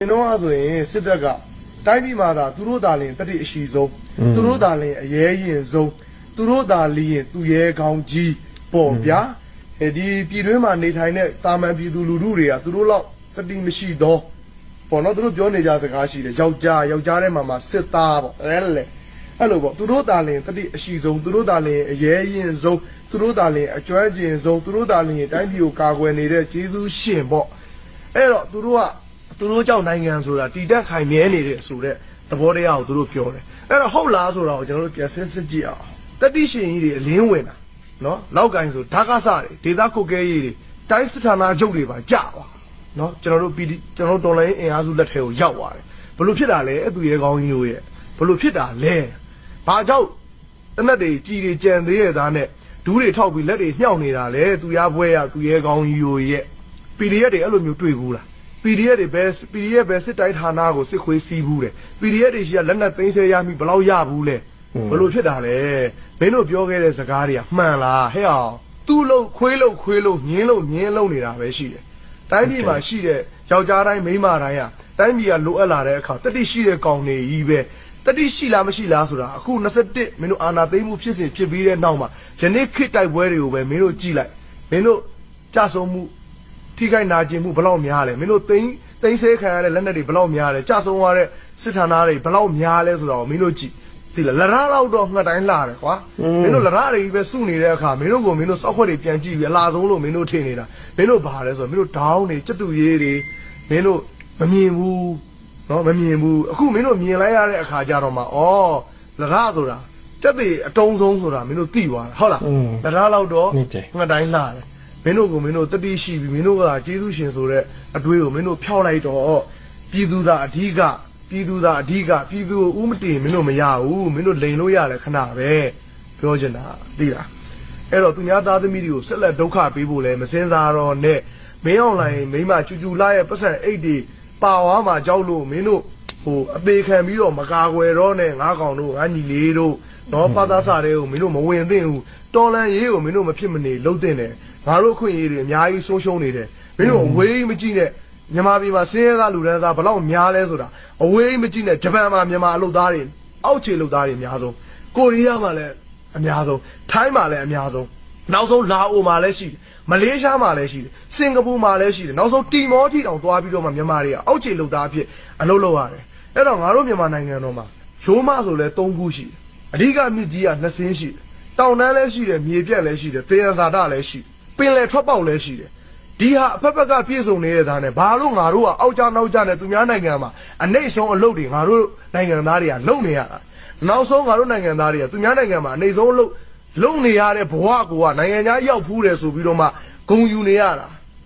တော့ဆိုရင်စစ်တပ်ကတိုင်းပြည်မှာသာသူတို့သာလင်တတိအရှိဆုံးသူတို့သာလင်အရေးရင်ဆုံးသူတို့သာလျင်သူရဲကောင်းကြီးပေါ့ဗျာဒီပြည်တွင်းမှာနေထိုင်တဲ့တာမန်ပြည်သူလူထုတွေကသူတို့လောက်တတိမရှိတော့ပေါ့နော်သူတို့ပြောနေကြစကားရှိတယ်ယောက်ျားထဲမှာစစ်သားပေါ့အဲ့လိုပေါ့သူတို့သာလင်တတိအရှိဆုံးသူတို့သာလင်အရေးရင်ဆုံးသူတို့သာလင်အကျွမ်းကျင်ဆုံးသူတို့သာလင်တိုင်းပြည်ကိုကာကွယ်နေတဲ့ကျေးဇူးရှင်ပေါ့အဲ့တော့သူတို့ကြောင့်နိုင်ငံဆိုတာတည်တတ်ခိုင်မြဲနေတဲ့ဆိုတဲ့သဘောတရားကိုသူတို့ပြောတယ်အဲ့တော့ဟုတ်လားဆိုတာကိုကျွန်တော်တို့ပြန်စစ်ကြည့်အောင်တတိရှင်ကြီးတွေအလင်းဝင်တာနော်လောက်ကိုင်းဆိုဓာကစတွေဒေသခုတ်ကဲကြီးတွေတိုင်းစစ်ဌာနချုပ်တွေပါကြာပါနော်ကျွန်တော်တို့တော်လိုင်းအင်အားစုလက်ထဲကိုရောက်သွားတယ်ဘလို့ဖြစ်တာလဲအသူရဲကောင်းကြီးတို့ရဲ့ဘလို့ဖြစ်တာလဲဘာကြောင့်တနက်တွေကြီးတွေကြံသေးရသားနဲ့ဒူးတွေထောက်ပြီးလက်တွေညှောက်နေတာလဲသူရပွဲရသူရဲကောင်းကြီးတို့ရဲ့ PDF တွေအဲ့လိုမျိုးတွေ့ဘူးလား PDF တွေပဲစစ်တိုင်းဌာနကိုစစ်ခွေးစီးဘူးတယ် PDF တွေရှိကလက်နက်သိမ်းဆဲရမိဘလောက်ရဘူးလဲဘလို့ဖြစ်တာလဲမင်းတို့ပြောခဲ့တဲ့စကားတွေကမှန်လားဟဲ့အောင်သူ့လို့ခွေးလို့ညင်းလို့နေတာပဲရှိတယ်တိုင်းပြည်မှာရှိတဲ့ယောက်ျားတိုင်းမိန်းမတိုင်းကတိုင်းပြည်ကလိုအပ်လာတဲ့အခါတတိရှိတဲ့ကောင်တွေကြီးပဲတတိရှိလားမရှိလားဆိုတာအခု21မင်းတို့အာဏာသိမ်းမှုဖြစ်စဉ်ဖြစ်ပြီးတဲ့နောက်မှာယနေ့ခေတ်တိုက်ပွဲတွေကိုပဲမင်းတို့ကြည့်လိုက်မင်းတို့ကြဆုံမှုထိခိုက်နာကျင်မှုဘယ်လောက်များလဲမင်းတို့သိမ်းဆဲခံရတဲ့လက်နက်တွေဘယ်လောက်များလဲကြဆုံရတဲ့စစ်ဌာနတွေဘယ်လောက်များလဲဆိုတော့မင်းတို့ကြည့်ဒီလရလောက်တော့ငှက်တိုင်းလာတယ်ကွာမင်းတို့လရတွေပဲစုနေတဲ့အခါမင်းတို့စောက်ခွက်တွေပြန်ကြည့်ပြီးအလားဆုံးလို့မင်းတို့ထင်နေတာမင်းတို့ဘာလဲဆိုတော့မင်းတို့ဒေါင်းတွေစက်တူရေးတွေမင်းတို့မမြင်ဘူးနော်မမြင်ဘူးအခုမင်းတို့မြင်လိုက်ရတဲ့အခါကျတော့မှဩလရဆိုတာစက်တွေအတုံးဆုံးဆိုတာမင်းတို့သိသွားတာဟုတ်လားလရလောက်တော့ငှက်တိုင်းလာတယ်မင်းတို့တတိရှိပြီးမင်းတို့ကကျေးဇူးရှင်ဆိုတဲ့အတွေးကိုမင်းတို့ဖျောက်လိုက်တော့ပြည်သူသာအဓိကပြည်သူကိုဥမတင်မင်းတို့မရဘူးမင်းတို့လိန်လို့ရတယ်ခဏပဲပြောချင်တာသိလားအဲ့တော့သူများသားသမီးတွေကိုဆက်လက်ဒုက္ခပေးဖို့လဲမစင်စားတော့နဲ့မင်းအောင်လိုင်းမိမကျူလာရဲ့ပတ်စံအိတ်တွေပါဝါမှာကြောက်လို့မင်းတို့အသေးခံပြီးတော့မကာကွယ်တော့နဲ့ငါးကောင်တို့ငါညီလေးတို့တော့ပါသားစားတွေကိုမင်းတို့မဝင်သင့်ဘူးတော်လန်ရေးကိုမင်းတို့မဖြစ်မနေလှုပ်တဲ့နဲ့ငါတို့ခွင့်ရေးတွေအများကြီးဆုံးရှုံးနေတယ်မင်းတို့အဝေးမကြည့်နဲ့မြန်မာပြည်မှာစင်းရဲသားလူဒန်းစားဘယ်လောက်များလဲဆိုတာအဝေးမကြည့်နဲ့ဂျပန်မှာမြန်မာအလုပ်သားတွေအောက်ခြေလုပ်သားတွေအများဆုံးကိုရီးယားမှာလည်းအများဆုံးထိုင်းမှာလည်းအများဆုံးနောက်ဆုံးလာအိုမှာလည်းရှိတယ်မလေးရှားမှာလည်းရှိတယ်စင်ကာပူမှာလည်းရှိတယ်နောက်ဆုံးတီမောထီတောင်သွားပြီးတော့မှမြန်မာတွေကအောက်ခြေလုပ်သားအဖြစ်အလုပ်လုပ်ရတယ်အဲ့တော့ငါတို့မြန်မာနိုင်ငံတော်မှာရိုးမဆိုလဲ3ခုရှိတယ်အဓိကမြစ်ကြီးက2စင်းရှိတယ်တောင်တန်းလည်းရှိတယ်မြေပြက်လည်းရှိတယ်သေရန်ဇာတလည်းရှိတယ်ပင်လယ်ထွက်ပေါက်လည်းရှိတယ်ဒီဟာအဖက်ဖက်ကပြည့်စုံနေတဲ့သားနဲ့ဘာလို့ငါတို့ကအောက်ကြနောက်ကြနဲ့သူများနိုင်ငံမှာအနှိမ့်ဆုံးအလုပ်တွေငါတို့နိုင်ငံသားတွေကလုပ်နေရတာနောက်ဆုံးငါတို့နိုင်ငံသားတွေကသူများနိုင်ငံမှာအနှိမ့်ဆုံးအလုပ်လုပ်နေရတဲ့ဘဝကနိုင်ငံခြားရောက်ဖူးတယ်ဆိုပြီးတော့မှဂုံယူနေရတ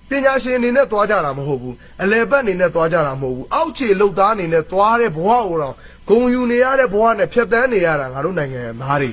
ာပညာရှင်အနေနဲ့သွားကြတာမဟုတ်ဘူးအလယ်ပတ်အနေနဲ့သွားကြတာမဟုတ်ဘူးအောက်ခြေလုပ်သားအနေနဲ့သွားတဲ့ဘဝကိုတော့ဂုံယူနေရတဲ့ဘဝနဲ့ဖြတ်တန်းနေရတာငါတို့နိုင်ငံသားတွေ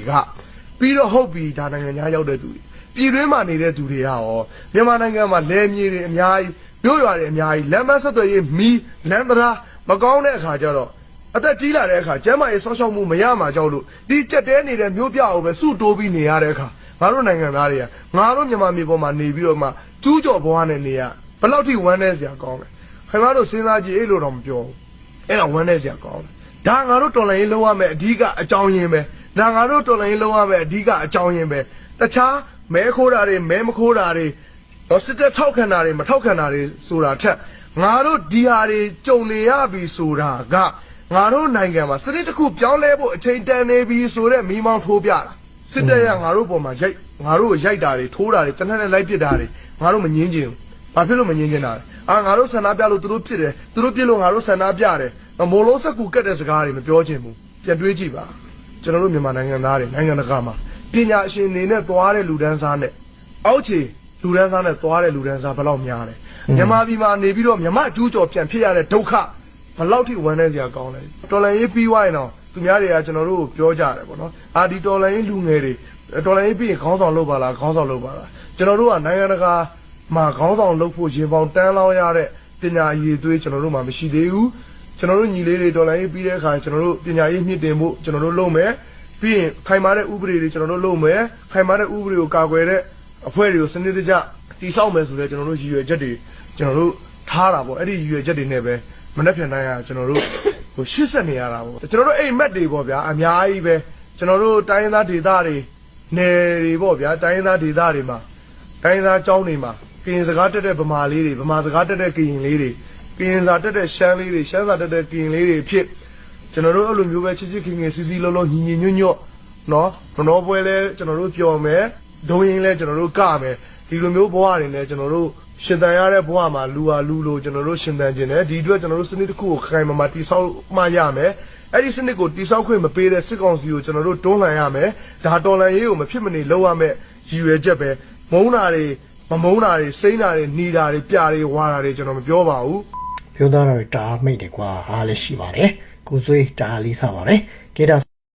ကပြီးတော့ဟုတ်ပြီဒါနိုင်ငံခြားရောက်တဲ့သူတွေပြည်တွင်းမှာနေတဲ့သူတွေကရောမြန်မာနိုင်ငံမှာလယ်မြေတွေအများကြီးမြို့ရွာတွေအများကြီးလမ်းမဆက်သွယ်ရေးမီးလမ်းတရားမကောင်းတဲ့အခါကျတော့အသက်ကြီးလာတဲ့အခါကျန်းမာရေးဆောက်ရှောက်မှုမရမှာကြောက်လို့ဒီကြက်တဲနေတဲ့မြို့ပြကိုပဲစုတိုးပြီးနေရတဲ့အခါငါတို့နိုင်ငံသားတွေကငါတို့မြန်မာပြည်ပေါ်မှာနေပြီးတော့မှကျူးကျော်ဘဝနဲ့နေရဘယ်လောက်ထိဝမ်းနည်းစရာကောင်းလဲခင်ဗျားတို့စဉ်းစားကြည့်အဲ့လိုတော့မပြောဘူးအဲ့ဒါဝမ်းနည်းစရာကောင်းတယ်ဒါငါတို့တော်လှန်ရေးလုပ်ရမယ့်အဓိကအကြောင်းရင်းပဲဒါငါတို့တော်လှန်ရေးလုပ်ရမယ့်အဓိကအကြောင်းရင်းပဲတခြားမဲခိုးတာတွေမဲမခိုးတာတွေတော့စစ်တပ်ထောက်ခံတာတွေမထောက်ခံတာတွေဆိုတာထက်ငါတို့ဒီဟာတွေကြုံနေရပြီဆိုတာကငါတို့နိုင်ငံမှာစနစ်တစ်ခုပြောင်းလဲဖို့အချိန်တန်နေပြီဆိုတဲ့မိမောင်းထိုးပြတာစစ်တပ်ကငါတို့ပေါ်မှာငါတို့ကိုရိုက်တာတွေထိုးတာတွေတနက်နဲ့လိုက်ပစ်တာတွေငါတို့မငင်းချင်ဘူးဘာဖြစ်လို့မငင်းချင်တာလဲငါတို့ဆန္ဒပြလို့သူတို့ပြစ်တယ်သူတို့ပြစ်လို့ငါတို့ဆန္ဒပြတယ်မိုးလုံးစက်ကူကတ်တဲ့စကားတွေမပြောချင်ဘူးပြန်တွေးကြည့်ပါကျွန်တော်တို့မြန်မာနိုင်ငံသားတွေနိုင်ငံတကာမှာပညာရှင်နေနဲ့သွားတဲ့လူဒန်းစားနဲ့အောက်ခြေလူဒန်းစားနဲ့သွားတဲ့လူဒန်းစားဘယ်လောက်များလဲမြန်မာပြည်မှာနေပြီးတော့မြမကျူးကျော်ပြန်ဖြစ်ရတဲ့ဒုက္ခဘယ်လောက်ထိဝမ်းနည်းစရာကောင်းလဲတော်လန်ရေးပြီးွားရင်တော့သူများတွေကကျွန်တော်တို့ကိုပြောကြတယ်ပေါ့နော်ဒီတော်လန်ရေးလူငယ်တွေတော်လန်ရေးပြီးရင်ခေါင်းဆောင်လုပ်ပါလားခေါင်းဆောင်လုပ်ပါလားကျွန်တော်တို့ကနိုင်ငံတကာမှာခေါင်းဆောင်လုပ်ဖို့ရင်ပေါင်တန်းလောင်းရတဲ့ပညာရည်သွေးကျွန်တော်တို့မှာမရှိသေးဘူးကျွန်တော်တို့ညီလေးတွေတော်လန်ရေးပြီးတဲ့အခါကျွန်တော်တို့ပညာရေးမြင့်တင်ဖို့ကျွန်တော်တို့လုပ်မယ်ပြီးရင်ခိုင်မာတဲ့ဥပဒေတွေကျွန်တော်တို့လုပ်မယ်ခိုင်မာတဲ့ဥပဒေကိုကာကွယ်တဲ့အဖွဲ့တွေကိုစနစ်တကျတည်ဆောက်မယ်ဆိုတဲ့ကျွန်တော်တို့ရည်ရွယ်ချက်တွေကျွန်တော်တို့ထားတာပေါ့အဲ့ဒီရည်ရွယ်ချက်တွေနဲ့ပဲ မနေ့ပြန်တိုင်းကကျွန်တော်တို့ဟို80နေရတာပေါ့ကျွန်တော်တို့အိမ်မက်တွေပေါ့ဗျာအများကြီးပဲကျွန်တော်တို့တိုင်းရင်းသားဒေသတွေနယ်တွေပေါ့ဗျာတိုင်းရင်းသားဒေသတွေမှာတိုင်းရင်းသားကျောင်းတွေမှာကရင်စကားတက်တဲ့ဗမာလေးတွေဗမာစကားတက်တဲ့ကရင်လေးတွေကရင်စာတက်တဲ့ရှမ်းလေးတွေရှမ်းစာတက်တဲ့ကရင်လေးတွေဖြစ်ကျွန်တော်တို့အဲ့လိုမျိုးပဲချစ်ချစ်ခင်ခင်စီစီလုံးလုံးညီညီညွတ်ညွတ်နော်တော်ပွဲလဲကျွန်တော်တို့ပျော်မယ်ဒုံရင်လဲကျွန်တော်တို့ကမယ်ဒီလိုမျိုးဘဝတွေနဲ့ကျွန်တော်တို့ရှင်တန်ရတဲ့ဘဝမှာလူဟာလူလိုကျွန်တော်တို့ရှင်တန်ခြင်းနဲ့ဒီအတွက်ကျွန်တော်တို့စနစ်တစ်ခုကိုခိုင်မာမာတိဆောက်မှရမယ်အဲ့ဒီစနစ်ကိုတိဆောက်ခွင့်မပေးတဲ့စစ်ကောင်စီကိုကျွန်တော်တို့တွန်းလှန်ရမယ်ဒါတော်လှန်ရေးကိုမဖြစ်မနေလုပ်ရမယ်ရည်ရွယ်ချက်ပဲမုန်းတာတွေမမုန်းတာတွေစိမ့်တာတွေနှီးတာတွေပြာတွေဝါတာတွေကျွန်တော်မပြောပါဘူးပြောသားတော့တားမိတ်တယ်ကွာအားလည်းရှိပါတယ်ကိုစွေးတားလေးစားပါတယ်ကေတာ